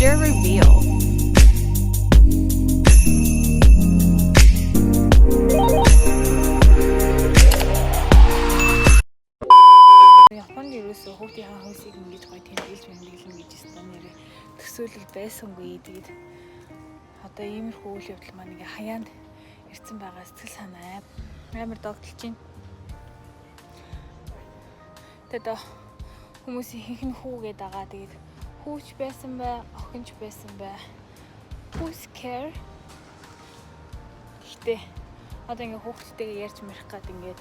Gender reveal. Японд ерөөсөө хүүхдийн хөөсийг ингэж гоё тэмдэглэн гэж стан нэрээ төсөөлөл байсангүй. Тэгээд одоо иймэрхүү үйл явдал маань ингээ хаяанд ирсэн байгаа сэтгэл санаа амар догдолж байна. Тэгээд хүмүүсийн хинхэн хүүгээд байгаа. Тэгээд хүүч байсан бай, охинч байсан бай. Who's care? Гэтэ одоо ингээ хүүхдтэйгээ ярьж марих гад ингээд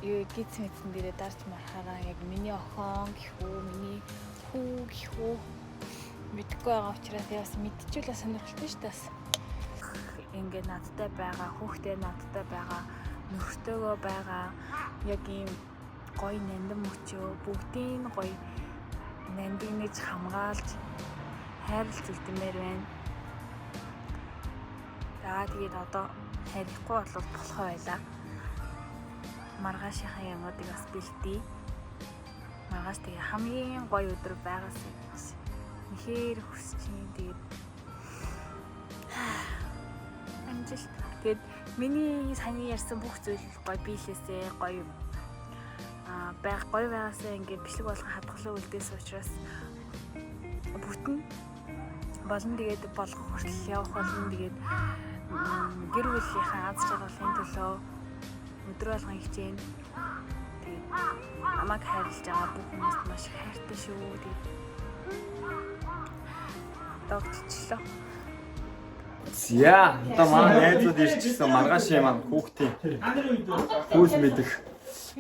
юу гиз мэдсэн дээрээ дарж мархаараа яг миний охин гэхүү, миний хүү гэхүү мэдгүй байгаа учраас яас мэдчихвэл сонирхолтой шүү дээ. Ингээ надтай байгаа, хүүхдээ надтай байгаа, нөхөртөөгөө байгаа яг ийм гоё нандин мөчөө бүгдийн гоё нандин нэг хамгаалж хайрлж үлдмээр байна. За тэгээд одоо харихгүй бол болохоо байлаа. Маргаашийнхаа ямуудыг бас бэлдээ. Маргааш тэгээ хамгийн гоё өдөр байгаасаа гэж нэхэр хүсэж байна. Тэгээд амжилт. Тэгээд миний саний ярьсан бүх зүйл гоё биелээсээ гоё гоё байгаасаа ингээд бичлэг болгон хадгалаа үлдээс учраас бүтэн болон тэгээд болгох хүртэл явах болно. Тэгээд гэр бүлийнхаа аз жаргалын төлөө өдөр болгон хичээнэ. Тэгээд намайг хайрлаж байгаа бүх хүмүүст маш их хайртай шүү. Тэгээд догтчлоо. За, одоо манай найзууд ирчихсэн маргааш юм хүүхдийн хүүл мэдэх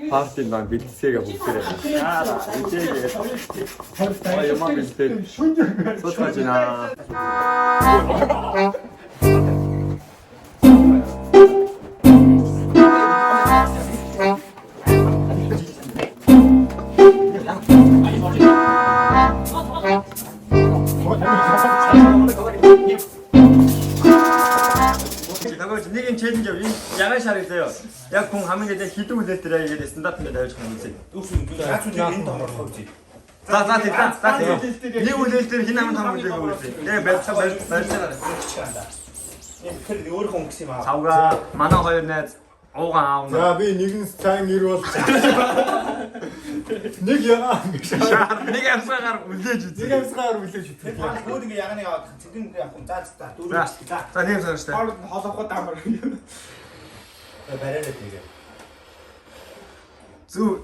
партид маань бэлтсэгээ бүгдээрээ. Үдээгээ. Ямаа бэлтээ. Сууж байна. нэг юм челленж явуу. Ягаад шар хэлээ ёо. Яг хүн хамгийн дээр хідэн үлээлтээр яриад стандартыг тавьж байгаа юм үзье. Яач үгүй энэ томорхоо үзье. За. Нэг үлээлтээр хин хамгийн том үлээг үзье. Тэгээ барьцаа. Тэр өөр хүн гэсэн юм аа. Цавга манай хоёр найз уугаан аавна. За би нэгэн цаан нэр бол нэг ягаа шар нэг амсгаар үлээж үзье. нэг амсгаар үлээж үзье. Өөр ингэ яганы яваад цэгэн яг хүн зааж та дөрөв. За нэг амсгаар штэ. Холоохоо даамар. Барайраад нэгэ. Зү.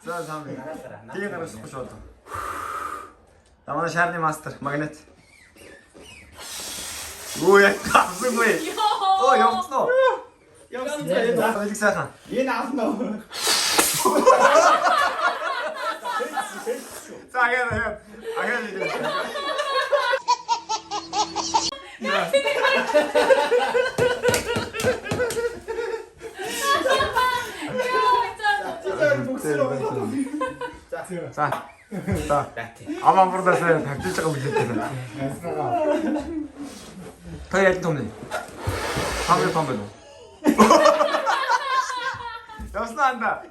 За сам. Тэгээ гарахгүй шууд. Тамаа шарны мастер магнит. Өө яг тавсангүй. Оо явцсан. Явцсан. За нэг сайхан. Энэ аавна. За агаар нэг. За. Амаа бүрдээ тавьчих байгаа үлээд байна. Та яг том нэ. Том байна. Яснанда.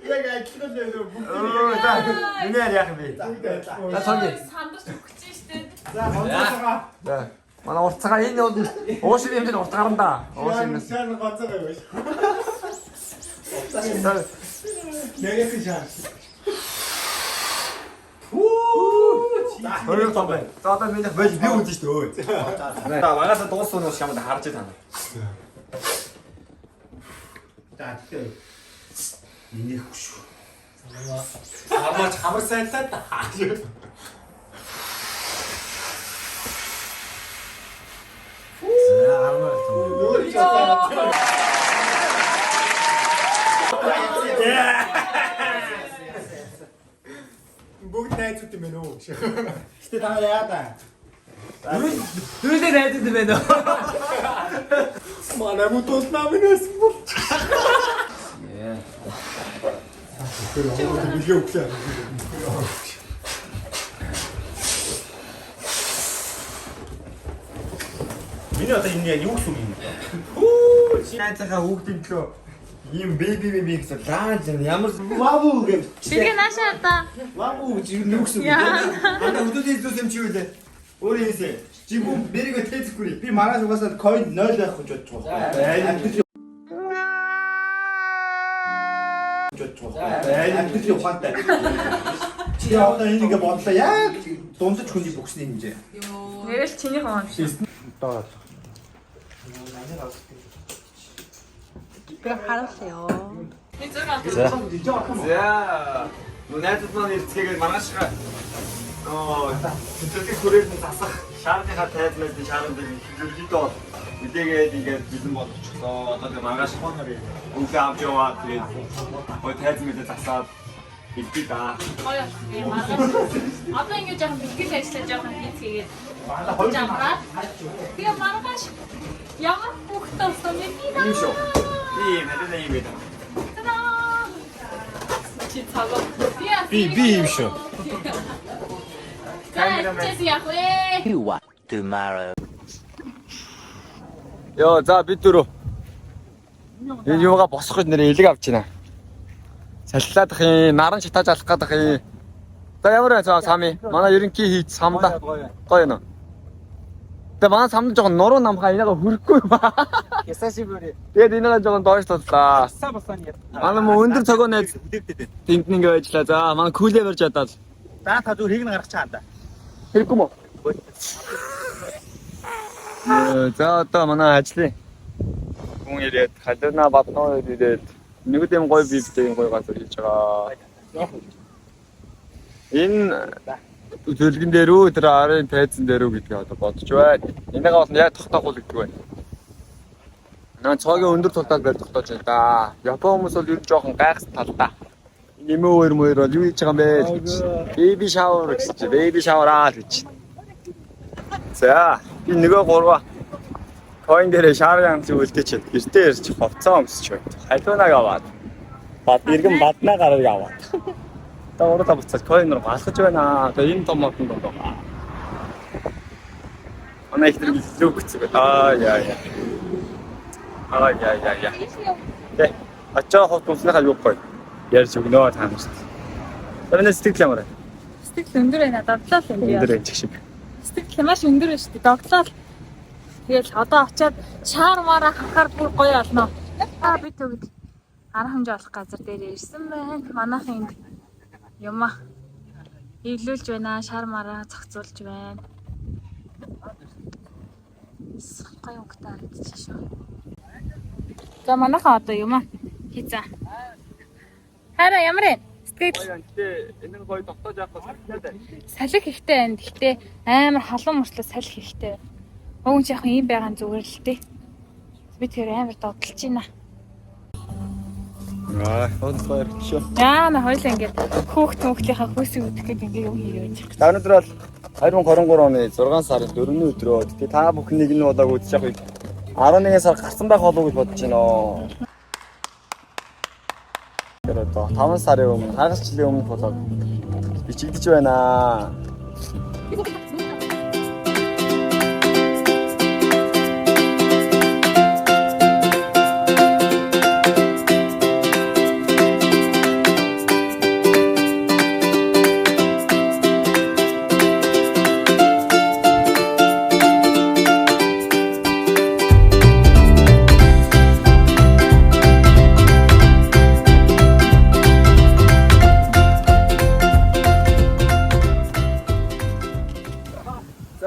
Яг ажлын дээр бүгд. За. Миний яах юм бэ? За сонги. Сандарч өгч штэ. За гонцоогоо. За. Манай уртцагаа энэ уушин юм дээр урт гарна. Уушин. Сайн гонцоогоо байж. За. Нэрээс шаа. Хоёр том байна. За одоо миний байж би үзэн шүү дээ. За багасаа дууссан нь шамд харж тана. За тэгээ. Миний хөш. Хамаач хамар сайтаа. За хамаар том. Бүгд найзууд юм байна уу? Гэтэ та яа да. Дүүлээ найдад байна уу? Манай мутууд намынаас бол. Тэр одоо билээ өглөө. Миний одоо энэ яг юу гэсэн үг юм бэ? Хүү чи найзахаа хүүхдийн төлөө ийм беби гэсэн дааж ямар Вау гэж. Бэлгээ наашаа одоо. Вау гэж юу гэсэн үг. анда хөдөлгөөний зүйлс юм чи юу лээ. Өөрөө хэлсэн. Чи бүү бэрэг тэзэхгүй. Би манаас угаасаа coin 0 байх гэж бодож байгаа. Амтны ухаантай. Чи одоо энийг бодлоо яг дундаж хүний бүхсний хэмжээ. Нэрэл чиний хоо биш. Доод. Гэ харалаа. За. Нүнэтэд маань ирцгээгээд маргаашгаа. Тэтгэх хүрээд нь засах шаардынхаа тайлбарлалын шаардыг хилжүүлээд бол үлээгээд ингээд бэлэн болчихлоо. Одоо маргааш үнтэй авч яваад тэгээд ой тайлбарлалыг засаад илбий да. Гоё юм маргааш. Одоо ингэ жоохон бэлтгэл ажиллаж жоохон хийцгээгээд жамраад. Тэгээ маргааш ямар хүүхдтэй болсон юм бэ? Ийм шүү. Тийм хэдэн юм бэ? Чи цагаа. Би юм шүү. Tomorrow. Йоо за бид дөрөв. Энэ юугаа босох гэж нэр элэг авч байна. Саллаадах юм, наран шатааж алах гадах юм. За ямар вэ сами? Манай ерөнхий хийц самда. Гоё нөө. Тэгээ манай самд жоохон нуруу намхаа энийгээ хөрөхгүй ба. Ясашибүрэ. Тэгээд энийгээ жоохон доош тудлаа. Манай мөн өндөр цогоо найз тэнд нэг ажиллаа. За манай кулээ барьж чадаад. За та зүр хийг гаргах чаанда. Хэрэггүй мө. За одоо манай ажлын хүн ирээд халуунаа батноо ирээд нэг юм гоё бивтэй гоё газар хийж байгаа. Энэ төлгөн дээр үү тэр арын тайзан дээр үү гэдгийг одоо бодож байна. Энийгээ бол яг тогтоох гэдэг байна. Наа цоогийн өндөр тултаад барь тогтоож байна да. Япон хүмүүс бол ер нь жоохон гайхс талдаа. Нэмээр мөр бол юу хийж байгаа юм бэ гэж. Baby shower гэж. Baby shower гэж. За би нөгөө гурваа coin дээр шааргаан зүйлтэйчээд гэртээ ирж хувцас өмсч байна. Халуунаг аваад бад иргэн баднаа гарыг аваад. Та уруу буцаад coin руу алхаж байна. Тэгээ энэ том модон доо. Манай их тэр лүк гэсэн. Яа. Тэ ачаа хот туснахаа юу гоё. Ярьж өгнөө та нарт. Тэрнээс сэтгэл ямар вэ? Сэтгэл өндөр байна. Давлаа л юм Өндөр би. энэ шиг. Сэтгэл маш өндөр байна шүү дээ. Давлаа. Тэгэл одоо очиад шаар мараа хахаар бүр гоё олно. Би төгд арга хэмжээ олох газар дээр ирсэн байна. Манайхан энд юм иглүүлж байна. Шаар мараа зохицуулж байна. Гоё өнгөтэй харагдчих шүү. За манайхан одоо юм хийцээ. Хараа ямар вэ? Сэтгэл Гэтэ энэ нь гоё тогтоож явах хэрэгтэй. салхи ихтэй байна. Гэхдээ амар халуун мөрчлөө салхи ихтэй. Өвөн ч яг юм байгаа зүгээр л дээ. Би тэр амар додолж байна. Онцгой шүү. Яа на хоёлаа ингээд хүүхдийнхаа хөөсийг үдэх гээд ингээд юм хийж байгаа. Та өнөөдөр бол 2023 оны 6 сарын 4-ний өдрөө. Тэгээ та бүхнийг нь удааг үзэж явах 11 сар гарсан байх болов уу гэж бодож байна. Тэр одоо 5 сарын өмнө хагас жилийн өмнө болоод бичигдэж байна.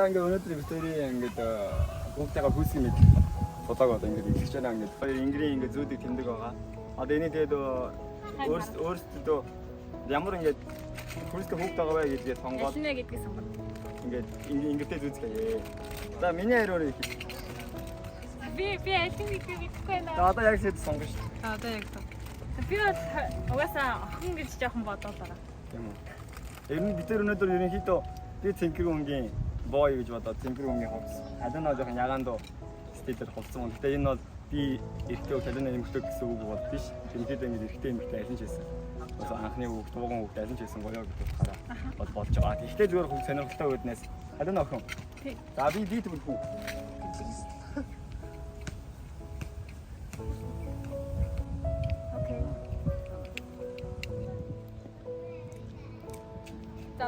Ингээ өнөөдөр битэрийн ингээд бүгдээгээ хүүсгий мэд бодог одоо ингээд ихж байна ингээд ингрийн ингээд зүүдийг тэмдэг байгаа. Одоо энийг тэгээд өөрсдөө ямар ингээд хүүсгээ хүүхд байгаа вэ гэдгээ сонгоод Ялнэ гэдгийг сонгоод. ингээд ингэртэй зүүцгээе. За миний хариу нь Би алин гэдгийг мэдэхгүй байна. одоо яг сэт сонгоно шүү. Одоо яг тоо. Би бол угаасаа охин гэж жоохон бодоод байгаа. Тийм үү. Ер нь бид өнөөдөр ерөнхийдөө би цэнхэр өнгийн бой гэж бодоод цэнхэр өнгийн хувцс. Адана жоохон ягаандуу стилээр хувцсан. Гэтэ энэ бол би эртөө калена эмхтэй гэсэн үг бол биш. Ерөнхийдөө ингэ эртээ эмхтэй алин ч байсан. Бас анхны үг, тууган үг алин ч байсан гоёо гэж бодохоор бол болж байгаа. Гэхдээ зүгээр хүн сонирхолтой үүднээс адана охин. За би тэгвэл хүү.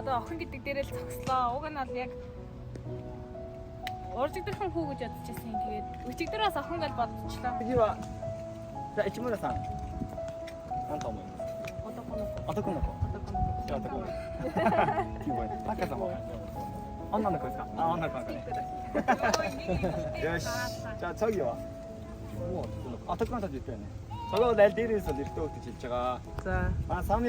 одоо охин гэдэг дээрээ л зогслоо. Уг нь бол яг уржигдэрхэн хүү гэж бодож байсан. Тэгээд өчигдөрөөс охин гэж бодчихлоо. 次はじゃあ市村さん何と思います男の子じゃあ男の子赤さんも女の子ですかあ女の子なんかねよしじゃあ저기は男の子って言ったよね저거 날 데리면서 이렇게 오듯이 진짜가 За. 아 3위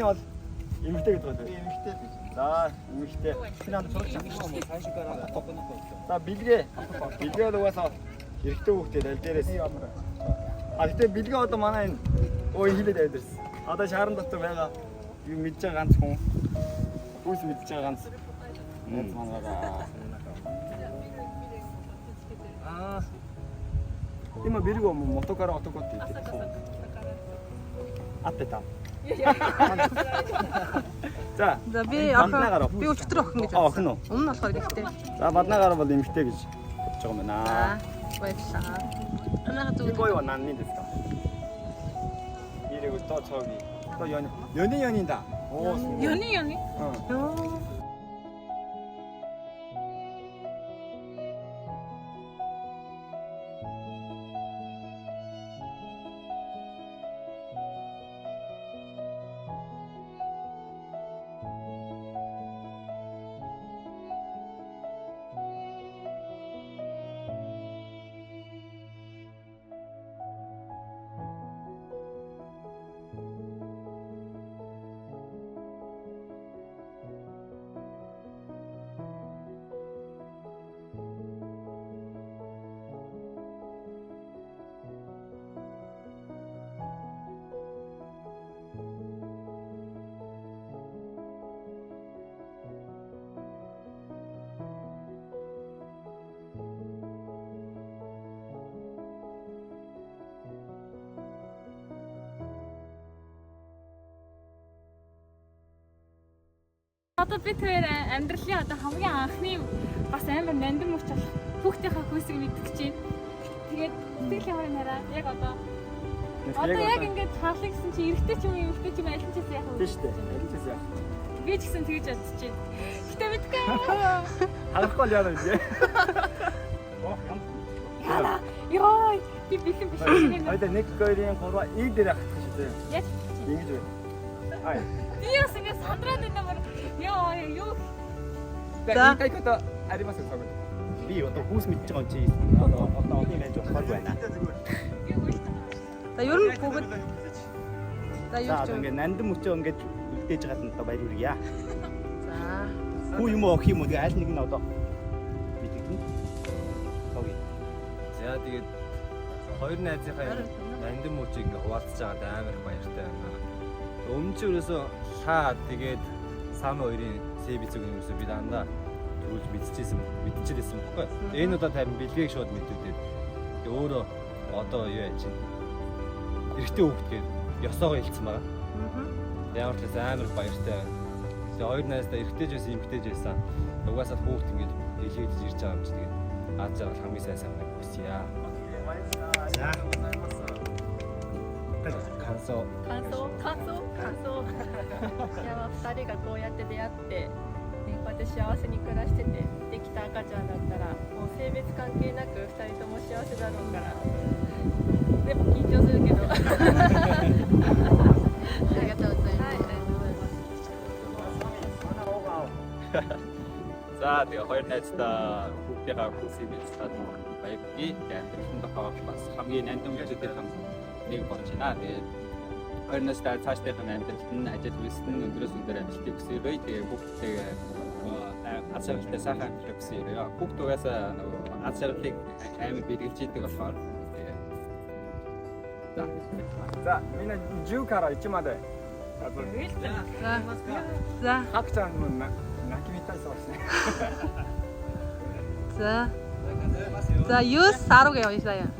эмэгтэй гэдэг үү? Эмэгтэй. За, эмэгтэй. Шинээр зураг чанга юм уу? Цааш гараад топно. За, бэлгээ. Бэлгээ угаасаа эрэгтэй хүүхдээ аль дээрээс. А гэтээ бэлгээ одоо манай энэ өө хилээд авдэрсэн. Одоо шааран дотор байгаа юм мэдж байгаа ганц хүн. Хүүс мэдж байгаа ганц. Нэг манараа. А. Има бэлгээ мотокараа отокот гэдэг. Аттета. За. За би өчтөр охин гэж охин уу? Өмнө нь болохоор ихтэй. За баднаагаар бол эмэгтэй гэж бодож байгаа юм байна. Баярлалаа. Анаа зүг. Гой ва нанны дэс까? 이래고 또 저기 또 연인다. 오. 연이. Йоо. Одоо би тэр амьдралын одоо хамгийн анхны бас амар нандин мөч болох хүүхдийнхээ хүйсийг мэддэг чинь. Тэгээд сэтгэлийн хорын хараа яг одоо яг ингээд хаалга гэсэн чи эрэгтэй ч юм уу эмэгтэй ч юм аль нь ч яах вэ? Тийм шүү дээ. Аль нь ч яах. Би ч гэсэн тэгж бодож байна. Гэтэ мэдгүй. Харахгүй л яана үү? Яа. Йоо, би бэлэн биш юм. Ойда 1 2 3 ий дээр ахчих шүү дээ. Яаж ингэж үү? Ай. би яс ингээд сандраад байна мөр. Йоо, юу. За. Кайкото аримасаа сагна. Би одоо хүүс мэдж байгаа чи одоо оны байж болохоор байна. За ер нь бүгд. За юу За ч юм. ингээд нандин мөчөө ингээд үлдээж байгаа нь одоо баяр хүргье. За. Хүү юм уу ох юм уу тэгээ аль нэг нь одоо мэдэгдэн. Тоги. За тэгээд хоёр найзынхаа нандин мөчийг ингээ хуваалцаж байгаад амар их баяртай байна. Өмнө ч ерөөсөө хаа тэгээд сам хоёрын сэбицэг юмсоо би дандаа төрүүлж мэдчихсэн баггүй. Энэ удаад харин бэлгээг шууд мэдүүлээд тэгээ өөрөө одоо юу яа чинь эрэгтэй хүүхдгээд ёсоогоо хэлсэн байгаа. Ямар ч гэсэн амар их баяртай байна. Тэгээ хоёр найздаа эрэгтэйж байсан эмэгтэйж байсан. Угаасаа хүүхд ингээд хэлээд ирж байгаа юм чи тэгээд аад жаргал хамгийн сайн санааг хүсье. За.感想いや2人がこうやって出会って、ね、こうやって幸せに暮らしててできた赤ちゃんだったらもう性別関係なく2人とも幸せだろうからでも緊張するけどありがとうございます、はい、ありがとうございます За тэгээ хоёр найздаа хүүхдийнхаа хүсийг бэлтгэж баяргий. Тэгээд тохиолдол бас хамгийн нандин мөчөдөө нэг болж байна. Тэгээд хоёр найздаа цаашдынхаа амьдралд нь ажил үйлсэн өдрөөс өдөр амжилтыг хүсье. Тэгээ хүүхдтэйгээ аз жаргалтай сайхан амьдрах хүсье. Хүүхд угаасаа аз жаргалыг амар бэлгэлж идэг болохоор За, минь 10から1まで。За. ハクちゃんの泣きみたいそうですね。 За. За 9 10 гэв явъя.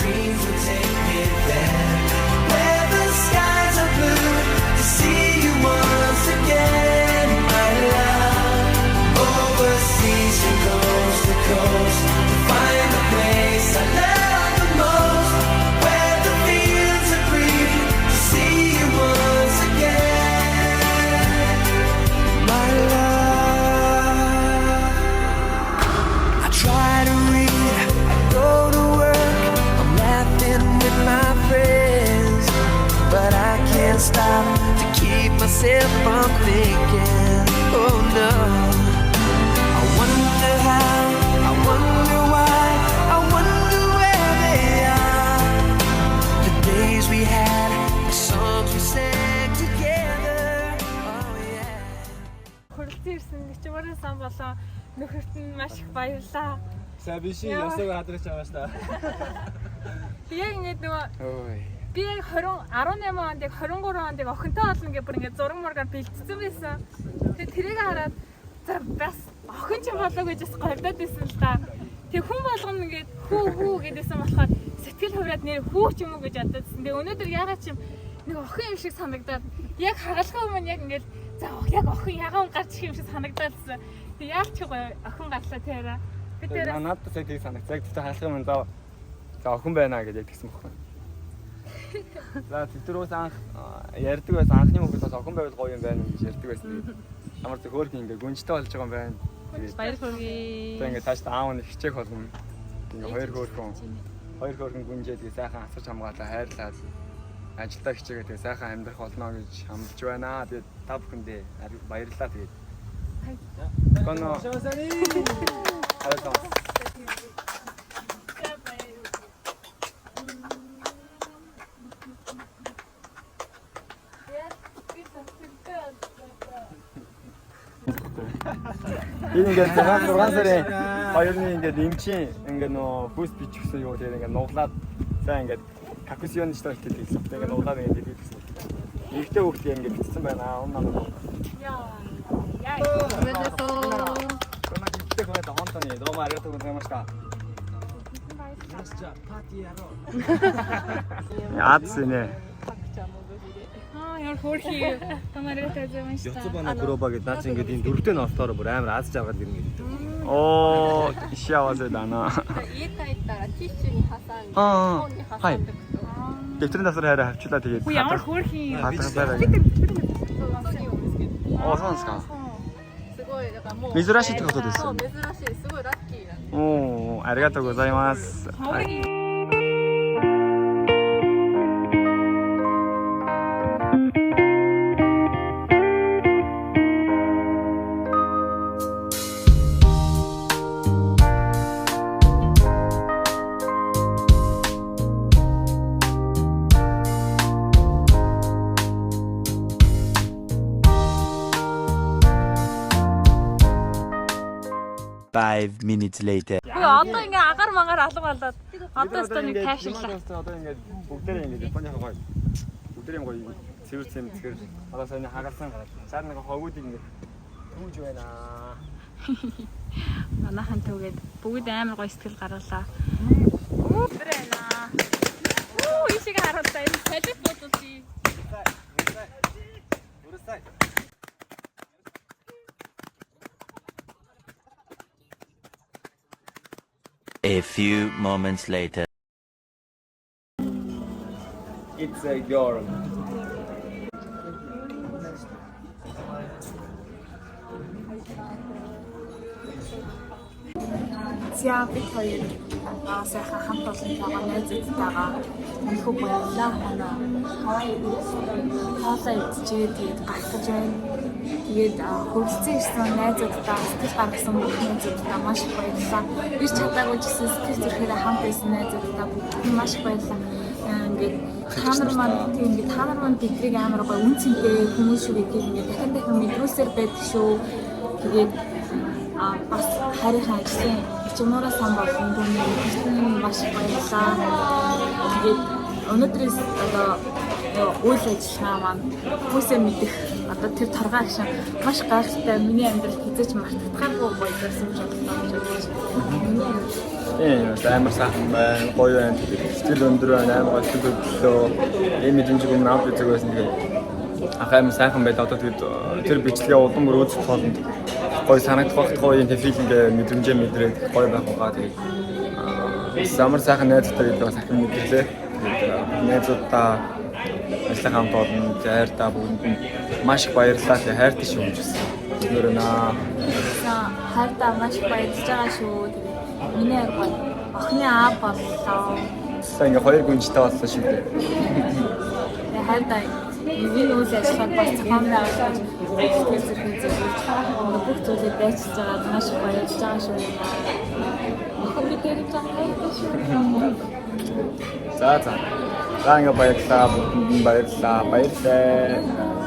Dreams will take me there. stop to keep myself from thinking. Oh no. I wonder how, I wonder why, I wonder where they are. The days we had, the songs we sang together. Oh yeah. Хүрэлцэн ирсэн чимээрэн сан болоо нөхөрт нь маш их баярлаа. За би ши ёсог хадрах байгаа шүү дээ. Яг ингэж нөгөө би яг 18 онд яг 23 онд яг охинтой болно гэж бүр ингэ зураг мургаар бэлтцсэн байсан. Тэгээ тэрийг хараад за бас охин ч болоо гэж бас гордоод байсан л та. Тэг хүн болгоно ингээд хүү гэдээсэн болохоор сэтгэл хувраад нэр хүү ч юм уу гэж боддоодсэн. Тэгээ өнөөдөр ягаад ч юм нэг охин юм шиг санагдаад яг хагалгаа өмнө яг ингээд за яг охин ягаан гарч ирэх юм шиг санагдаалсан. Тэг яах ч гоё охин гарлаа тэрэ. Би тэрэ надад сая тийг санагд. Яг тэгтээ хаалхын юм за охин байна гэж тэгсэн бохоо. За тэрөөс анх ярьдаг байсан анхны хүүхдээс бас охин байвал гоё юм байна гэж ярьдаг байсан. Амар зөвхөн ингээ гүнжтэй болж байгаа юм байна. Баяр хүргэе. Тэгээ ингээ тааш аав нь хичээх болно. Ингээ хоёр хөөрхөн гүнжээ тэгээ сайхан асарч хамгаалаа хайрлаад ажилдаа хичээгээ тэгээ сайхан амьдрах болно гэж хамдж байна. Тэгээ та бүхэндээ баярлалаа тэгээ. Коно. Ингээд 6 сарын 2-ны ингээд эмчийн ингээд нөө бүс бичсэн юу тэгээ ингээд нуглаад за ингээд какусион штал хэлсэн. Тэгээ нуглаад ингээд хэлсэн. Ихтэй хүүхдээ ингээд бичсэн байна. Яа. 너무 아리가토 고자이마시타. 아츠네. яар хөөрхий тамаараа таажмааштай. Яцбана гробагэд наач ингээд энэ дөрөвтэй ноолтоор бүр амар аз жаргаад ирнэ гэдэг. Оо, 시아와세다나. 이에타이따라 티슈니 하산. 폰이 하산도. дэвтрийн давсар хайраа хавчлаа тэгээд. Ямар хөөрхий. хатгалтаараа. сонска. すごいだからもう珍しいってことですよね。珍しいすごいラッキーだね。おー、ありがとうございます。はい。5 minutes later. Одоо ингээ агаар магаар алга болоод одоо ч нэг тайвширлаа. Одоо ингээд бүгдээрээ ингээд Японы гоё. Бүгдээрээ гоё цэвэр цэмцгэр. Одоо сайн хагалсан цаар нэг ховгуудыг ингээд түүж байна. Манайхан түгээд бүгд амар гоё сэтгэл гаргалаа. Брэна. Ишиг харуултаа энэ салфи бодуулъя. A few moments later. It's a girl. За бид хоёр сайхан хамт олон байгаа найзуудтайгаа нөхөд баярлаа хана. Хоолой идчихээ тэгээд гаргаж байна. Тэгээд хөвлөцөн ирсэн найзуудтай сэтгэл гаргасан бүх найзуудтай маш их баярлалаа. Ирч чадаагүй ч гэсэн сэтгэл зүрхээр хамт байсан найзуудтай бүгд маш их баярлалаа. Ингээд та нар маань бидрийг амар гоё үн цэнтэй хүмүүс шүү гэдгийг ингээд дахин мэдрүүлсээр байдаг шүү. Тэгээд бас харийнхаа ажлын чимээрээ сан болсон дүн маш их баярлалаа. Тэгээд өнөөдрээс одоо үйл ажиллагаа маань хүмүүсээ мэдэх одоо тэр торгоо агшин маш гайхалтай миний амьдралд хязгаарч мартагдахгүй баярлсан гэж бодож байна. Амар сайхан байна, гоё байна. Сэтгэл өндөр байна, амар гоё сэтгэл хөдлөлөө. Ийм мэдрэмж өмнө авч үзэгээс нэг амар сайхан байл. Одоо тэгээд тэр бичлэгээ улам бүр үзэх болно. Гоё санагдах багт гоё энэ филингээ мэдрэмжээ мэдрээд гоё байх байгаа. Тэгээд амар сайхан найзтай гэдэг бас ахин мэдлээ. Тэгээд найзуудаа ажлын хамт олон хайртаа бүгд маш их баярлалаа. Тэгээд хайртай шүү гэж байна. Өөрөөнөө хайртаа маш их баярлж байгаа шүү. Тэгээд миний арга охины аав боллоо. Сайн ингээ хоёр гүнжтэй болсон шүү дээ. Тэгээд хайртаа энэ үйл ажиллагааг бас зохион байгуулж бүх зүйлийг байцуулж байгаа маш их баярлж байгаа шүү. Компьютерийг зохиолж шүү. За ингээ баярлалаа. Баярлалаа.